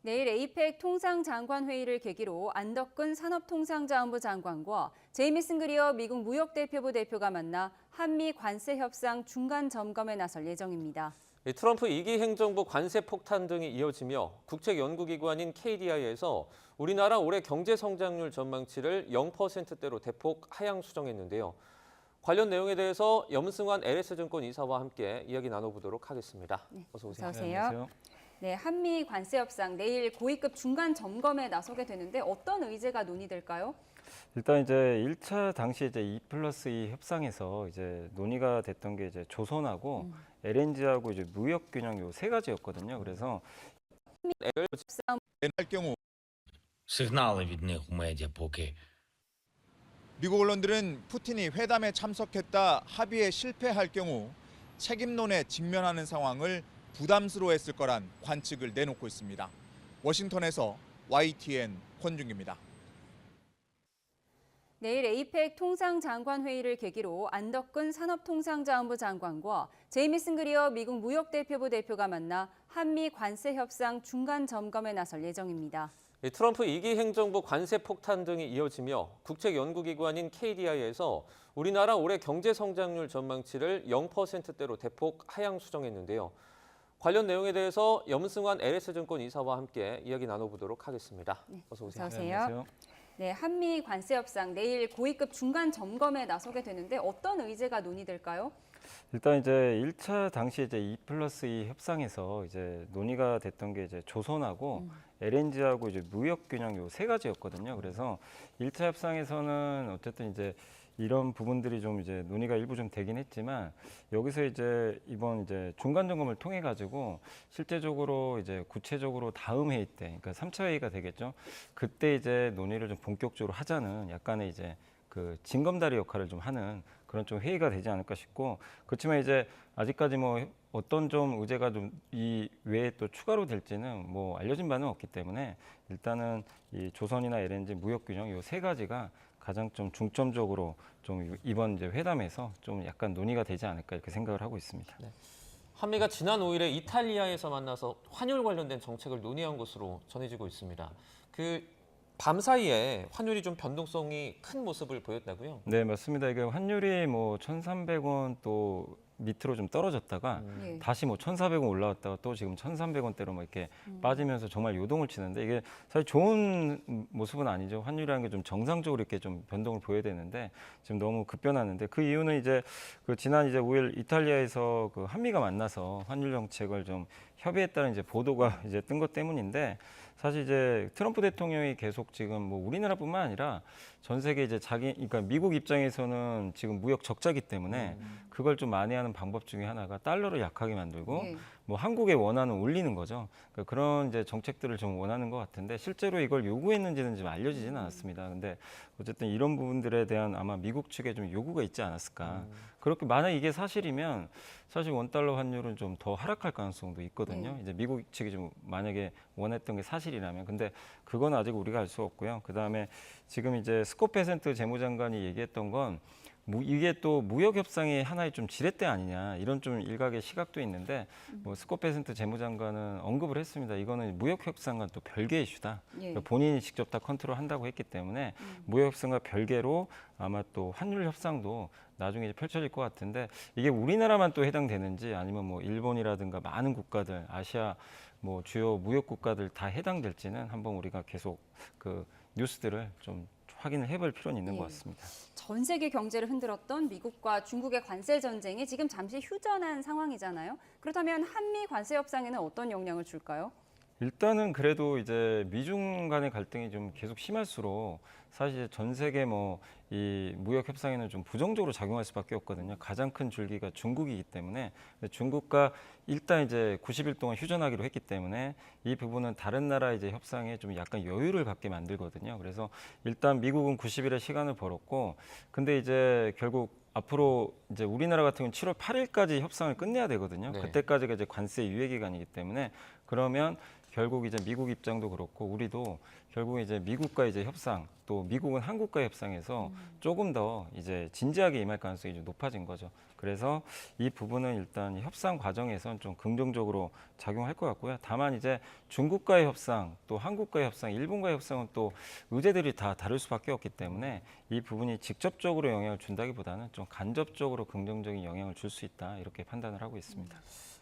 내일 에이펙 통상장관회의를 계기로 안덕근 산업통상자원부 장관과 제이미슨 그리어 미국 무역대표부 대표가 만나 한미 관세 협상 중간 점검에 나설 예정입니다. 트럼프 2기 행정부 관세 폭탄 등이 이어지며 국책연구기관인 KDI에서 우리나라 올해 경제 성장률 전망치를 0%대로 대폭 하향 수정했는데요. 관련 내용에 대해서 염승환 LS증권 이사와 함께 이야기 나눠보도록 하겠습니다. 어서 오세요. 어서 오세요. 네, 한미 관세 협상 내일 고위급 중간 점검에 나서게 되는데 어떤 의제가 논의될까요? 일단 이제 1차 당시 이제 2+2 협상에서 이제 논의가 됐던 게 이제 조선하고 LNG하고 이제 무역 균형 요 세 가지였거든요. 그래서 할 경우 Сигнали від них у медіа поки 미국 언론들은 푸틴이 회담에 참석했다 합의에 실패할 경우 책임론에 직면하는 상황을 부담스러워했을 거란 관측을 내놓고 있습니다. 워싱턴에서 YTN 권준기입니다. 내일 에이펙 통상장관회의를 계기로 안덕근 산업통상자원부 장관과 제이미슨 그리어 미국 무역대표부 대표가 만나 한미 관세 협상 중간 점검에 나설 예정입니다. 트럼프 2기 행정부 관세 폭탄 등이 이어지며 국책연구기관인 KDI에서 우리나라 올해 경제 성장률 전망치를 0%대로 대폭 하향 수정했는데요. 관련 내용에 대해서 염승환 LS증권 이사와 함께 이야기 나눠보도록 하겠습니다. 어서 오세요. 어서 오세요. 네, 한미 관세 협상 내일 고위급 중간 점검에 나서게 되는데 어떤 의제가 논의될까요? 일단 이제 1차 당시 이제 2+2 협상에서 이제 논의가 됐던 게 이제 조선하고 LNG하고 이제 무역 균형 요 세 가지였거든요. 그래서 1차 협상에서는 어쨌든 이제 이런 부분들이 좀 이제 논의가 일부 좀 되긴 했지만 여기서 이제 이번 이제 중간 점검을 통해 가지고 실제적으로 이제 구체적으로 다음 회의 때, 그러니까 3차 회의가 되겠죠. 그때 이제 논의를 좀 본격적으로 하자는 약간의 이제 그 징검다리 역할을 좀 하는 그런 좀 회의가 되지 않을까 싶고, 그렇지만 이제 아직까지 뭐 어떤 좀 의제가 좀 이 외에 또 추가로 될지는 뭐 알려진 바는 없기 때문에 일단은 이 조선이나 LNG 무역 균형 요 세 가지가 가장 좀 중점적으로 좀 이번 이제 회담에서 좀 약간 논의가 되지 않을까 이렇게 생각을 하고 있습니다. 네. 한미가 지난 5일에 이탈리아에서 만나서 환율 관련된 정책을 논의한 것으로 전해지고 있습니다. 밤 사이에 환율이 좀 변동성이 큰 모습을 보였다고요? 네, 맞습니다. 이게 환율이 뭐 1,300원 또 밑으로 좀 떨어졌다가 예. 다시 뭐 1,400원 올라왔다가 또 지금 1,300원대로 뭐 이렇게 빠지면서 정말 요동을 치는데 이게 사실 좋은 모습은 아니죠. 환율이라는 게 좀 정상적으로 이렇게 좀 변동을 보여야 되는데 지금 너무 급변하는데 그 이유는 이제 그 지난 이제 5일 이탈리아에서 그 한미가 만나서 환율 정책을 좀 협의했다는 이제 보도가 이제 뜬 것 때문인데 사실 이제 트럼프 대통령이 계속 지금 뭐 우리나라뿐만 아니라 전 세계 이제 그러니까 미국 입장에서는 지금 무역 적자기 때문에 그걸 좀 만회하는 방법 중에 하나가 달러를 약하게 만들고 뭐 한국의 원화는 올리는 거죠. 그러니까 그런 이제 정책들을 좀 원하는 것 같은데 실제로 이걸 요구했는지는 좀 알려지지는 않았습니다. 근데 어쨌든 이런 부분들에 대한 아마 미국 측에 좀 요구가 있지 않았을까. 그렇게 만약 이게 사실이면 사실 원달러 환율은 좀 더 하락할 가능성도 있거든요. 이제 미국 측이 좀 만약에 원했던 게 사실이라면. 근데 그건 아직 우리가 알 수 없고요. 그다음에 지금 이제 스콧 베센트 재무장관이 얘기했던 건 이게 또 무역 협상의 하나의 좀 지렛대 아니냐 이런 좀 일각의 시각도 있는데 뭐 스콧 베센트 재무장관은 언급을 했습니다. 이거는 무역 협상과 또 별개의 이슈다. 그러니까 본인이 직접 다 컨트롤한다고 했기 때문에 무역 협상과 별개로 아마 또 환율 협상도 나중에 이제 펼쳐질 것 같은데 이게 우리나라만 또 해당되는지 아니면 뭐 일본이라든가 많은 국가들 아시아 뭐 주요 무역 국가들 다 해당될지는 한번 우리가 계속 그 뉴스들을 좀 확인을 해볼 필요는 있는 것 같습니다. 전 세계 경제를 흔들었던 미국과 중국의 관세 전쟁이 지금 잠시 휴전한 상황이잖아요. 그렇다면 한미 관세 협상에는 어떤 영향을 줄까요? 일단은 그래도 이제 미중 간의 갈등이 좀 계속 심할수록 사실 전 세계 뭐 이 무역 협상에는 좀 부정적으로 작용할 수밖에 없거든요. 가장 큰 줄기가 중국이기 때문에 중국과 일단 이제 90일 동안 휴전하기로 했기 때문에 이 부분은 다른 나라 이제 협상에 좀 약간 여유를 갖게 만들거든요. 그래서 일단 미국은 90일의 시간을 벌었고 근데 이제 결국 앞으로 이제 우리나라 같은 경우는 7월 8일까지 협상을 끝내야 되거든요. 네. 그때까지가 이제 관세 유예 기간이기 때문에 그러면 결국 이제 미국 입장도 그렇고 우리도 결국 이제 미국과 이제 협상 또 미국은 한국과 협상에서 조금 더 이제 진지하게 임할 가능성이 좀 높아진 거죠. 그래서 이 부분은 일단 협상 과정에선 좀 긍정적으로 작용할 것 같고요. 다만 이제 중국과의 협상, 또 한국과의 협상, 일본과의 협상은 또 의제들이 다 다를 수밖에 없기 때문에 이 부분이 직접적으로 영향을 준다기보다는 좀 간접적으로 긍정적인 영향을 줄 수 있다 이렇게 판단을 하고 있습니다.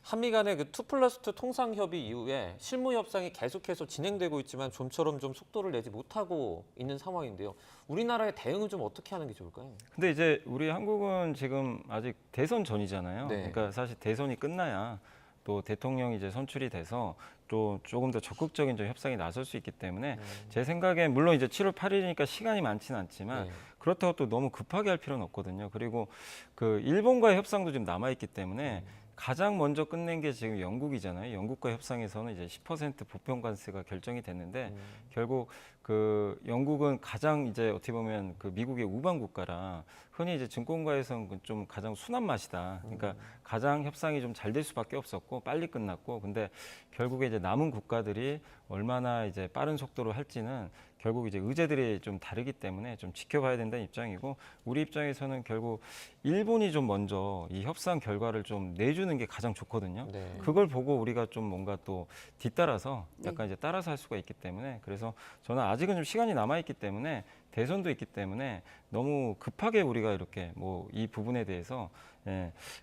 한미 간의 그 2+2 통상협의 이후에 실무 협상이 계속해서 진행되고 있지만 좀처럼 좀 속도를 내지 못하고 있는 상황인데요. 우리나라의 대응은 좀 어떻게 하는 게 좋을까요? 근데 이제 우리 한국은 지금 아직 대선 전이잖아요. 네. 그러니까 사실 대선이 끝나야 또 대통령이 이제 선출이 돼서 또 조금 더 적극적인 좀 협상에 나설 수 있기 때문에 제 생각엔 물론 이제 7월 8일이니까 시간이 많지는 않지만 네. 그렇다고 또 너무 급하게 할 필요는 없거든요. 그리고 그 일본과의 협상도 좀 남아 있기 때문에 가장 먼저 끝낸 게 지금 영국이잖아요. 영국과 협상에서는 이제 10% 보편 관세가 결정이 됐는데 결국 그 영국은 가장 이제 어떻게 보면 그 미국의 우방 국가라 흔히 이제 증권가에서는 좀 가장 순한 맛이다. 그러니까 가장 협상이 좀 잘 될 수밖에 없었고 빨리 끝났고 근데 결국에 이제 남은 국가들이 얼마나 이제 빠른 속도로 할지는 결국 이제 의제들이 좀 다르기 때문에 좀 지켜봐야 된다는 입장이고 우리 입장에서는 결국 일본이 좀 먼저 이 협상 결과를 좀 내주는 게 가장 좋거든요. 네. 그걸 보고 우리가 좀 뭔가 또 뒤따라서 약간 이제 따라서 할 수가 있기 때문에 그래서 저는 아직은 좀 시간이 남아 있기 때문에 대선도 있기 때문에 너무 급하게 우리가 이렇게 뭐 이 부분에 대해서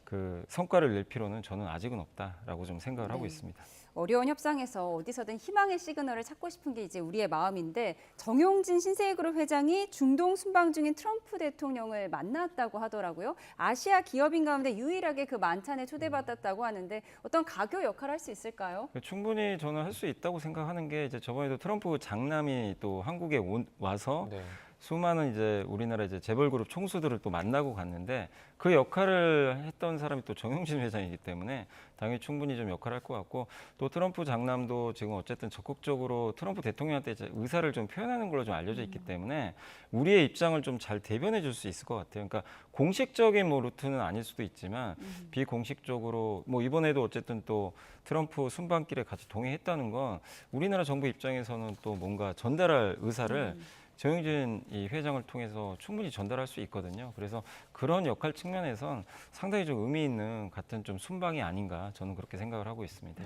그 성과를 낼 필요는 저는 아직은 없다라고 좀 생각을 하고 네. 있습니다. 어려운 협상에서 어디서든 희망의 시그널을 찾고 싶은 게 이제 우리의 마음인데 정용진 신세계그룹 회장이 중동 순방 중인 트럼프 대통령을 만났다고 하더라고요. 아시아 기업인 가운데 유일하게 그 만찬에 초대받았다고 하는데 어떤 가교 역할을 할 수 있을까요? 충분히 저는 할 수 있다고 생각하는 게 이제 저번에도 트럼프 장남이 또 한국에 와서 네. 수많은 이제 우리나라 이제 재벌그룹 총수들을 또 만나고 갔는데 그 역할을 했던 사람이 또 정용진 회장이기 때문에 당연히 충분히 좀 역할을 할 것 같고 또 트럼프 장남도 지금 어쨌든 적극적으로 트럼프 대통령한테 이제 의사를 좀 표현하는 걸로 좀 알려져 있기 때문에 우리의 입장을 좀 잘 대변해 줄 수 있을 것 같아요. 그러니까 공식적인 뭐 루트는 아닐 수도 있지만 비공식적으로 뭐 이번에도 어쨌든 또 트럼프 순방길에 같이 동행했다는 건 우리나라 정부 입장에서는 또 뭔가 전달할 의사를 정용진 이 회장을 통해서 충분히 전달할 수 있거든요. 그래서 그런 역할 측면에선 상당히 좀 의미 있는 같은 좀 순방이 아닌가 저는 그렇게 생각을 하고 있습니다.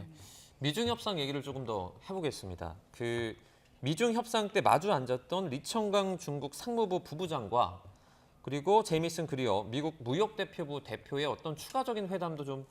미중 협상 얘기를 조금 더 해보겠습니다. 그 미중 협상 때 마주 앉았던 리청강 중국 상무부 부부장과 그리고 제이미슨 그리어 미국 무역대표부 대표의 어떤 추가적인 회담도 좀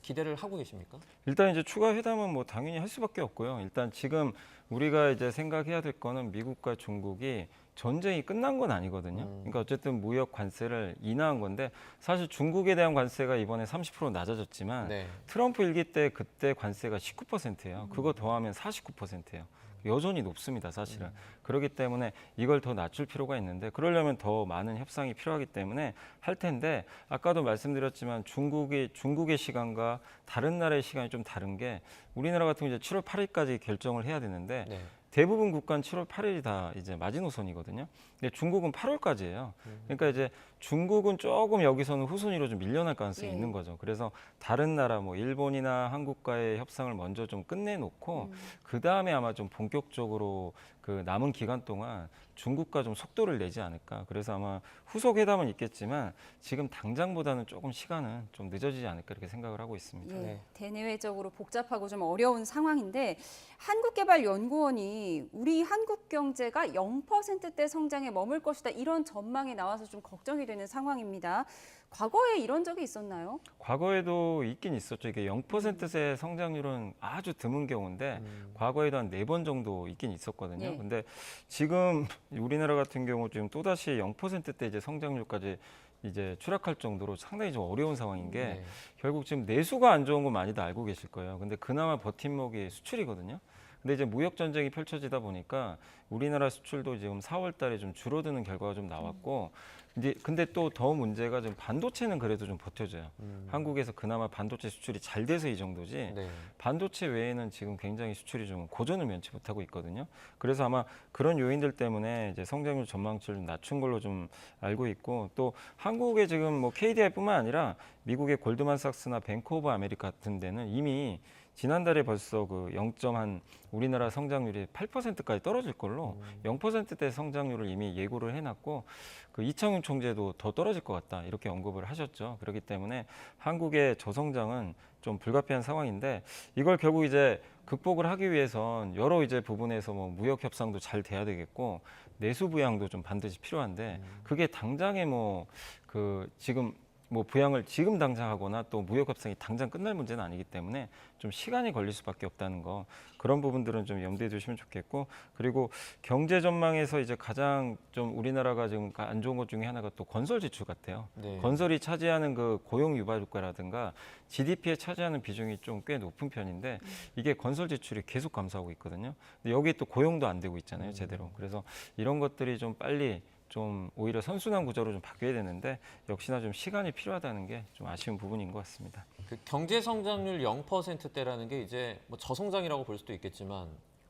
기대를 하고 계십니까? 일단 이제 추가 회담은 뭐 당연히 할 수밖에 없고요. 일단 지금 우리가 이제 생각해야 될 거는 미국과 중국이 전쟁이 끝난 건 아니거든요. 그러니까 어쨌든 무역 관세를 인하한 건데 사실 중국에 대한 관세가 이번에 30% 낮아졌지만 네. 트럼프 일기 때 그때 관세가 19%예요. 그거 더하면 49%예요. 여전히 높습니다, 사실은. 그렇기 때문에 이걸 더 낮출 필요가 있는데 그러려면 더 많은 협상이 필요하기 때문에 할 텐데 아까도 말씀드렸지만 중국의 시간과 다른 나라의 시간이 좀 다른 게 우리나라 같은 경우 이제 7월 8일까지 결정을 해야 되는데 네. 대부분 국가는 7월 8일이 다 이제 마지노선이거든요. 근데 중국은 8월까지예요. 그러니까 이제 중국은 조금 여기서는 후순위로 좀 밀려날 가능성이 예. 있는 거죠. 그래서 다른 나라 뭐 일본이나 한국과의 협상을 먼저 좀 끝내놓고 그 다음에 아마 좀 본격적으로 그 남은 기간 동안 중국과 좀 속도를 내지 않을까. 그래서 아마 후속 회담은 있겠지만 지금 당장보다는 조금 시간은 좀 늦어지지 않을까 이렇게 생각을 하고 있습니다. 예, 네. 대내외적으로 복잡하고 좀 어려운 상황인데 한국개발연구원이 우리 한국 경제가 0%대 성장에 머물 것이다 이런 전망이 나와서 좀 걱정이 되는 상황입니다. 과거에 이런 적이 있었나요? 과거에도 있긴 있었죠. 이게 0%의 성장률은 아주 드문 경우인데 과거에도 한 4번 정도 있긴 있었거든요. 예. 근데 지금 우리나라 같은 경우 지금 또다시 0%대 이제 성장률까지 이제 추락할 정도로 상당히 좀 어려운 상황인 게 네. 결국 지금 내수가 안 좋은 건 많이들 알고 계실 거예요. 근데 그나마 버팀목이 수출이거든요. 근데 이제 무역 전쟁이 펼쳐지다 보니까 우리나라 수출도 지금 4월 달에 좀 줄어드는 결과가 좀 나왔고 이제 근데 또 더 문제가 좀 반도체는 그래도 좀 버텨져요. 한국에서 그나마 반도체 수출이 잘 돼서 이 정도지 네. 반도체 외에는 지금 굉장히 수출이 좀 고전을 면치 못하고 있거든요. 그래서 아마 그런 요인들 때문에 이제 성장률 전망치를 낮춘 걸로 좀 알고 있고 또 한국의 지금 뭐 KDI뿐만 아니라 미국의 골드만삭스나 뱅크 오브 아메리카 같은 데는 이미 지난달에 벌써 그 0.한 우리나라 성장률이 8%까지 떨어질 걸로 0%대 성장률을 이미 예고를 해놨고 그 이창용 총재도 더 떨어질 것 같다 이렇게 언급을 하셨죠. 그렇기 때문에 한국의 저성장은 좀 불가피한 상황인데 이걸 결국 이제 극복을 하기 위해선 여러 이제 부분에서 뭐 무역 협상도 잘 돼야 되겠고 내수 부양도 좀 반드시 필요한데 그게 당장에 뭐 그 지금 뭐 부양을 지금 당장 하거나 또 무역 협상이 당장 끝날 문제는 아니기 때문에 좀 시간이 걸릴 수밖에 없다는 거 그런 부분들은 좀 염두에 두시면 좋겠고 그리고 경제 전망에서 이제 가장 좀 우리나라가 지금 안 좋은 것 중에 하나가 또 건설 지출 같아요. 네. 건설이 차지하는 그 고용 유발 효과라든가 GDP에 차지하는 비중이 좀 꽤 높은 편인데 이게 건설 지출이 계속 감소하고 있거든요. 근데 여기 또 고용도 안 되고 있잖아요, 제대로. 그래서 이런 것들이 좀 빨리 좀 오히려 선순환 구조로 좀 바뀌어야 되는데 역시나 좀 시간이 필요하다는 게 좀 아쉬운 부분인 것 같습니다. 그 경제 성장률 0%대라는 게 이제 뭐 저성장이라고 볼 수도 있겠지만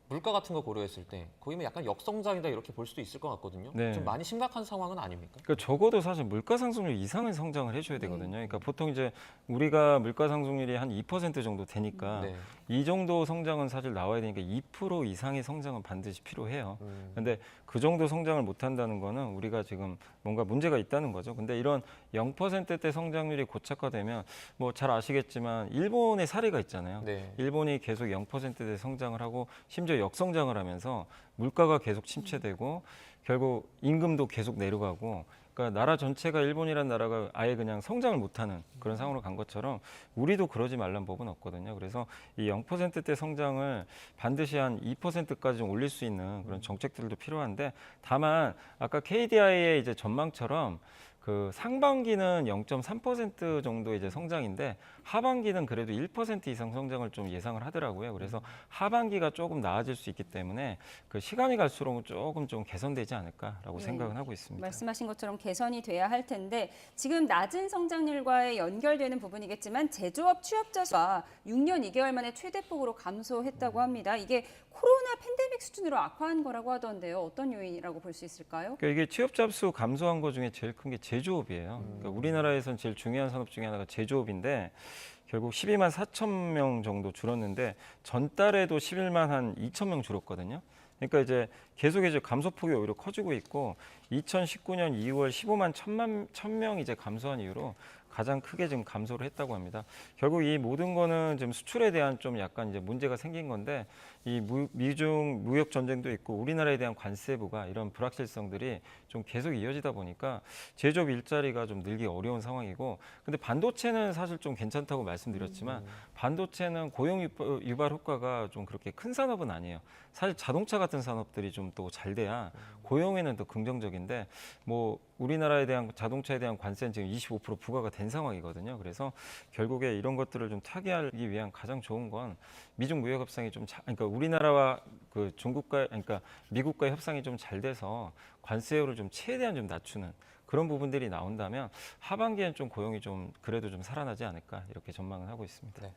물가 같은 거 고려했을 때 거의 뭐 약간 역성장이다 이렇게 볼 수도 있을 것 같거든요. 네. 좀 많이 심각한 상황은 아닙니까? 그러니까 적어도 사실 물가 상승률 이상의 성장을 해줘야 되거든요. 그러니까 보통 이제 우리가 물가 상승률이 한 2% 정도 되니까 네. 이 정도 성장은 사실 나와야 되니까 2% 이상의 성장은 반드시 필요해요. 근데 그 정도 성장을 못 한다는 거는 우리가 지금 뭔가 문제가 있다는 거죠. 근데 이런 0%대 성장률이 고착화되면 뭐 잘 아시겠지만 일본의 사례가 있잖아요. 네. 일본이 계속 0%대 성장을 하고 심지어 역성장을 하면서 물가가 계속 침체되고 결국 임금도 계속 내려가고 그러니까 나라 전체가 일본이라는 나라가 아예 그냥 성장을 못하는 그런 상황으로 간 것처럼 우리도 그러지 말란 법은 없거든요. 그래서 이 0%대 성장을 반드시 한 2%까지 좀 올릴 수 있는 그런 정책들도 필요한데 다만 아까 KDI의 이제 전망처럼 그 상반기는 0.3% 정도 이제 성장인데 하반기는 그래도 1% 이상 성장을 좀 예상을 하더라고요. 그래서 하반기가 조금 나아질 수 있기 때문에 그 시간이 갈수록 조금 좀 개선되지 않을까라고 네. 생각은 하고 있습니다. 말씀하신 것처럼 개선이 돼야 할 텐데 지금 낮은 성장률과의 연결되는 부분이겠지만 제조업 취업자 수가 6년 2개월 만에 최대폭으로 감소했다고 합니다. 이게 코로나 팬데믹 수준으로 악화한 거라고 하던데요. 어떤 요인이라고 볼 수 있을까요? 그러니까 이게 취업자 수 감소한 것 중에 제일 큰 게 제조업이에요. 그러니까 우리나라에선 제일 중요한 산업 중에 하나가 제조업인데 결국 12만 4천 명 정도 줄었는데 전달에도 11만 한 2천 명 줄었거든요. 그러니까 이제 계속 이제 감소폭이 오히려 커지고 있고 2019년 2월 15만 1,000명 이제 감소한 이후로 가장 크게 지금 감소를 했다고 합니다. 결국 이 모든 거는 지금 수출에 대한 좀 약간 이제 문제가 생긴 건데 이 미중 무역 전쟁도 있고 우리나라에 대한 관세부가 이런 불확실성들이 좀 계속 이어지다 보니까 제조업 일자리가 좀 늘기 어려운 상황이고 근데 반도체는 사실 좀 괜찮다고 말씀드렸지만 반도체는 고용 유발 효과가 좀 그렇게 큰 산업은 아니에요. 사실 자동차 같은 산업들이 좀 또 잘 돼야 고용에는 더 긍정적인데 뭐 우리나라에 대한 자동차에 대한 관세는 지금 25% 부과가 된 상황이거든요. 그래서 결국에 이런 것들을 좀 타개하기 위한 가장 좋은 건 미중 무역 협상이 좀 그러니까 우리나라와 그 중국과 그러니까 미국과의 협상이 좀 잘 돼서 관세율을 좀 최대한 좀 낮추는 그런 부분들이 나온다면 하반기엔 좀 고용이 좀 그래도 좀 살아나지 않을까 이렇게 전망을 하고 있습니다. 네.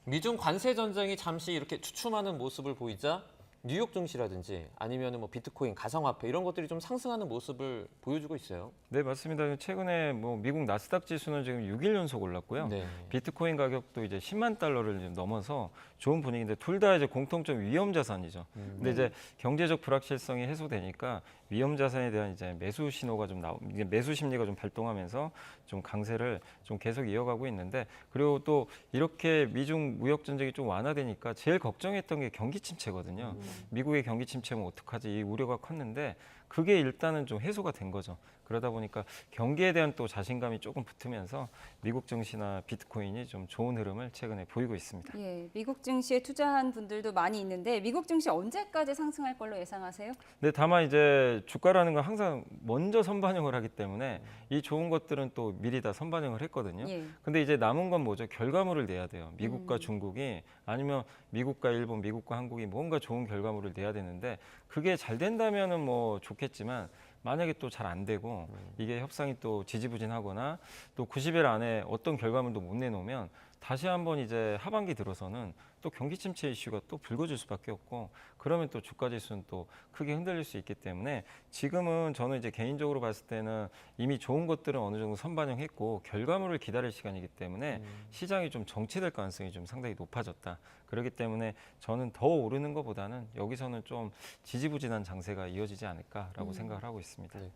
미중 관세 전쟁이 잠시 이렇게 주춤하는 모습을 보이자 뉴욕 증시라든지 아니면 뭐 비트코인, 가상화폐 이런 것들이 좀 상승하는 모습을 보여주고 있어요. 네, 맞습니다. 최근에 뭐 미국 나스닥 지수는 지금 6일 연속 올랐고요. 네. 비트코인 가격도 이제 10만 달러를 좀 넘어서 좋은 분위기인데 둘 다 이제 공통점 위험 자산이죠. 근데 이제 경제적 불확실성이 해소되니까 위험 자산에 대한 이제 매수 신호가 좀 이제 매수 심리가 좀 발동하면서 좀 강세를 좀 계속 이어가고 있는데 그리고 또 이렇게 미중 무역 전쟁이 좀 완화되니까 제일 걱정했던 게 경기 침체거든요. 미국의 경기 침체면 어떡하지 이 우려가 컸는데 그게 일단은 좀 해소가 된 거죠. 그러다 보니까 경기에 대한 또 자신감이 조금 붙으면서 미국 증시나 비트코인이 좀 좋은 흐름을 최근에 보이고 있습니다. 예, 미국 증시에 투자한 분들도 많이 있는데 미국 증시 언제까지 상승할 걸로 예상하세요? 근데 다만 이제 주가라는 건 항상 먼저 선반영을 하기 때문에 이 좋은 것들은 또 미리 다 선반영을 했거든요. 예. 근데 이제 남은 건 뭐죠? 결과물을 내야 돼요. 미국과 중국이 아니면 미국과 일본, 미국과 한국이 뭔가 좋은 결과물을 내야 되는데 그게 잘 된다면은 뭐 좋겠지만 만약에 또 잘 안 되고 이게 협상이 또 지지부진하거나 또 90일 안에 어떤 결과물도 못 내놓으면 다시 한번 이제 하반기 들어서는 또 경기 침체 이슈가 또 불거질 수밖에 없고 그러면 또 주가 지수는 또 크게 흔들릴 수 있기 때문에 지금은 저는 이제 개인적으로 봤을 때는 이미 좋은 것들은 어느 정도 선반영했고 결과물을 기다릴 시간이기 때문에 시장이 좀 정체될 가능성이 좀 상당히 높아졌다. 그렇기 때문에 저는 더 오르는 것보다는 여기서는 좀 지지부진한 장세가 이어지지 않을까라고 생각을 하고 있습니다. 네.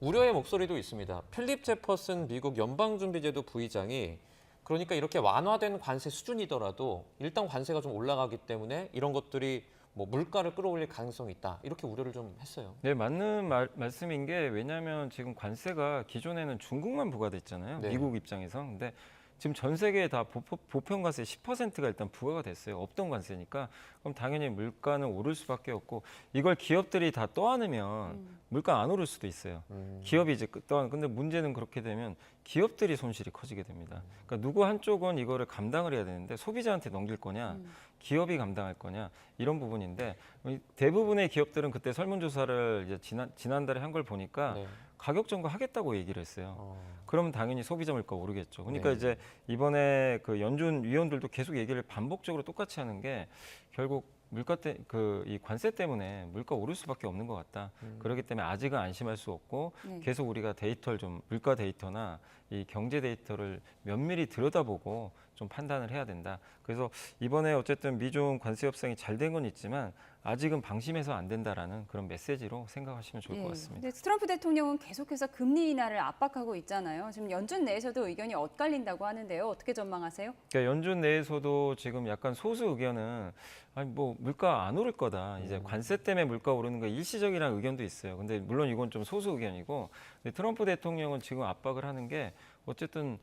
우려의 목소리도 있습니다. 필립 제퍼슨 미국 연방준비제도 부의장이 그러니까 이렇게 완화된 관세 수준이더라도 일단 관세가 좀 올라가기 때문에 이런 것들이 뭐 물가를 끌어올릴 가능성이 있다. 이렇게 우려를 좀 했어요. 네, 맞는 말씀인 게 왜냐하면 지금 관세가 기존에는 중국만 부과됐잖아요. 네. 미국 입장에서. 근데 지금 전 세계에 다 보편 관세 10%가 일단 부과가 됐어요. 없던 관세니까. 그럼 당연히 물가는 오를 수밖에 없고 이걸 기업들이 다 떠안으면 물가 안 오를 수도 있어요. 기업이 이제 근데 문제는 그렇게 되면 기업들이 손실이 커지게 됩니다. 그러니까 누구 한쪽은 이거를 감당을 해야 되는데 소비자한테 넘길 거냐, 기업이 감당할 거냐 이런 부분인데 대부분의 기업들은 그때 설문조사를 이제 지난달에 한 걸 보니까 네. 가격 전거 하겠다고 얘기를 했어요. 그러면 당연히 소비자 물가 오르겠죠. 그러니까 네. 이제 이번에 그 연준 위원들도 계속 얘기를 반복적으로 똑같이 하는 게 결국 이 관세 때문에 물가 오를 수밖에 없는 것 같다. 그렇기 때문에 아직은 안심할 수 없고 네. 계속 우리가 데이터를 좀 물가 데이터나 이 경제 데이터를 면밀히 들여다보고 좀 판단을 해야 된다. 그래서 이번에 어쨌든 미중 관세 협상이 잘 된 건 있지만 아직은 방심해서 안 된다라는 그런 메시지로 생각하시면 좋을 것 같습니다. 근데 트럼프 대통령은 계속해서 금리 인하를 압박하고 있잖아요. 지금 연준 내에서도 의견이 엇갈린다고 하는데요. 어떻게 전망하세요? 그러니까 연준 내에서도 지금 약간 소수 의견은 아니 뭐 물가 안 오를 거다. 이제 관세 때문에 물가 오르는 거 일시적이라는 의견도 있어요. 근데 물론 이건 좀 소수 의견이고 근데 트럼프 대통령은 지금 압박을 하는 게 어쨌든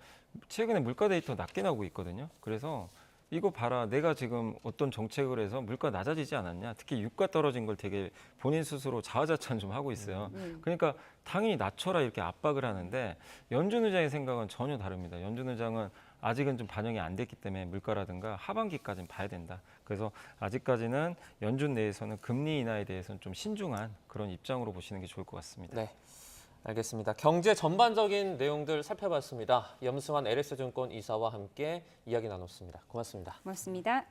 최근에 물가 데이터 낮게 나오고 있거든요. 그래서 이거 봐라. 내가 지금 어떤 정책을 해서 물가 낮아지지 않았냐. 특히 유가 떨어진 걸 되게 본인 스스로 자화자찬 좀 하고 있어요. 그러니까 당연히 낮춰라 이렇게 압박을 하는데 연준 의장의 생각은 전혀 다릅니다. 연준 의장은 아직은 좀 반영이 안 됐기 때문에 물가라든가 하반기까지는 봐야 된다. 그래서 아직까지는 연준 내에서는 금리 인하에 대해서는 좀 신중한 그런 입장으로 보시는 게 좋을 것 같습니다. 네, 알겠습니다. 경제 전반적인 내용들 살펴봤습니다. 염승환 LS증권 이사와 함께 이야기 나눴습니다. 고맙습니다. 고맙습니다.